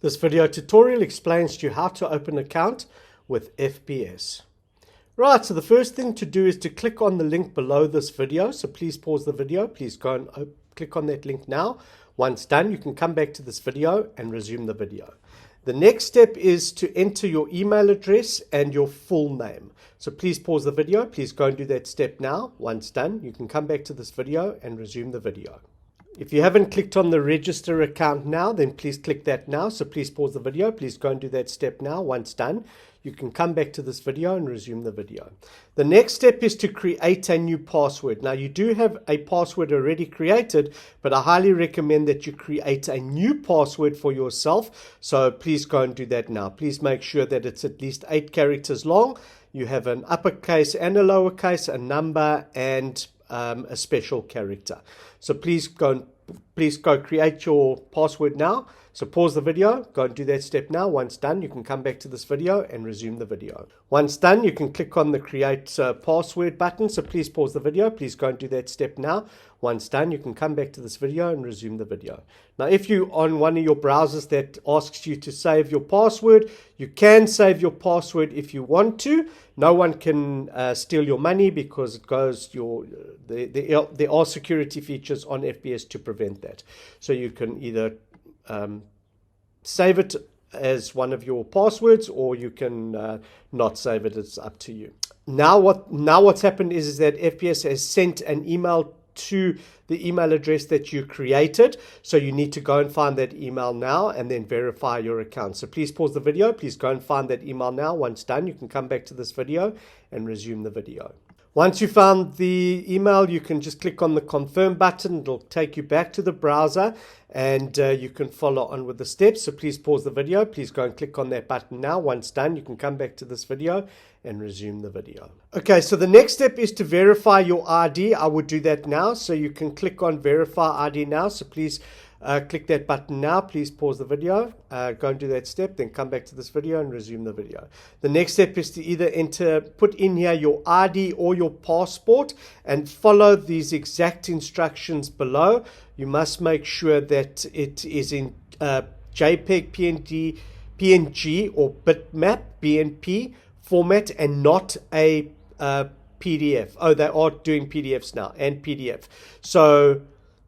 This video tutorial explains to you how to open an account with FBS. Right, so the first thing to do is to click on the link below this video. So please pause the video. Please go and click on that link now. Once done, you can come back to this video and resume the video. The next step is to enter your email address and your full name. So please pause the video. Please go and do that step now. Once done, you can come back to this video and resume the video. If you haven't clicked on the register account now, then please click that now. So please pause the video. Please go and do that step now. Once done, you can come back to this video and resume the video. The next step is to create a new password. Now, you do have a password already created, but I highly recommend that you create a new password for yourself. So please go and do that now. Please make sure that it's at least 8 characters long. You have an uppercase and a lowercase, a number, and a special character. So please go create your password now. So pause the video, go and do that step now. Once done, you can come back to this video and resume the video. Once done, you can click on the create password button. So please pause the video, please go and do that step now. Once done, you can come back to this video and resume the video. Now, if you're on one of your browsers that asks you to save your password, you can save your password if you want to. No one can steal your money because it goes there are security features on FBS to prevent that. So you can either save it as one of your passwords, or you can not save it. It's up to you. Now what's happened is that FBS has sent an email to the email address that you created. So you need to go and find that email now and then verify your account. So please pause the video. Please go and find that email now. Once done, you can come back to this video and resume the video. Once you found the email, you can just click on the confirm button. It'll take you back to the browser and you can follow on with the steps. So please pause the video. Please go and click on that button now. Once done, you can come back to this video and resume the video. Okay, so the next step is to verify your ID. I would do that now. So you can click on verify ID now. So please click that button now. Please pause the video, go and do that step, then come back to this video and resume the video. The next step is to either put in here your ID or your passport and follow these exact instructions below. You must make sure that it is in JPEG, PNG, or bitmap, BNP format, and not a PDF. Oh, they are doing PDFs now, and PDF. So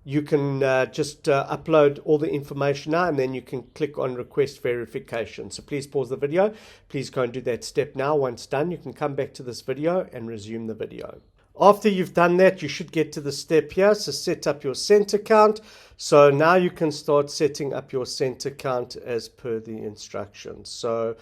you can just upload all the information now, and then you can click on request verification. So please pause the video. Please go and do that step now. Once done, you can come back to this video and resume the video. After you've done that, you should get to the step here. So set up your cent account. So now you can start setting up your cent account as per the instructions. So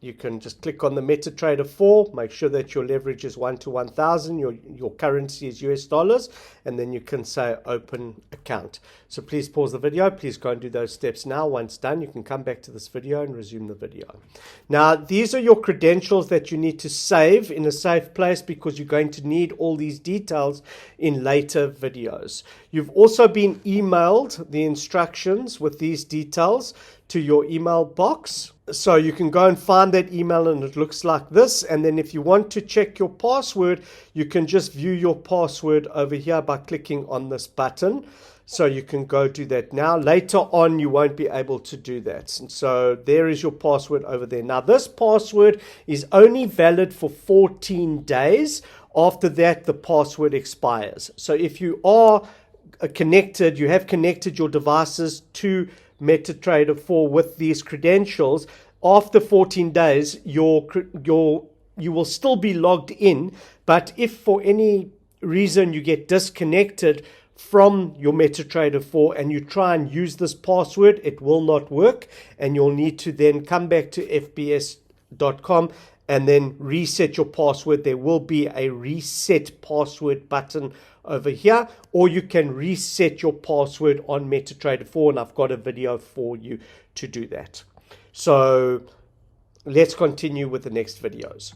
you can just click on the MetaTrader 4, make sure that your leverage is 1 to 1,000, your currency is US dollars, and then you can say open account. So please pause the video, please go and do those steps now. Once done, you can come back to this video and resume the video. Now, these are your credentials that you need to save in a safe place because you're going to need all these details in later videos. You've also been emailed the instructions with these details to your email box. So you can go and find that email and it looks like this. And then if you want to check your password, you can just view your password over here by clicking on this button. So you can go do that now. Later on, you won't be able to do that. And so there is your password over there. Now, this password is only valid for 14 days. After that, the password expires. So if you are connected, you have connected your devices to MetaTrader 4 with these credentials, after 14 days, you will still be logged in. But if for any reason you get disconnected from your MetaTrader 4 and you try and use this password, it will not work. And you'll need to then come back to FBS.com and then reset your password. There will be a reset password button over here, or you can reset your password on MetaTrader 4, and I've got a video for you to do that. So let's continue with the next videos.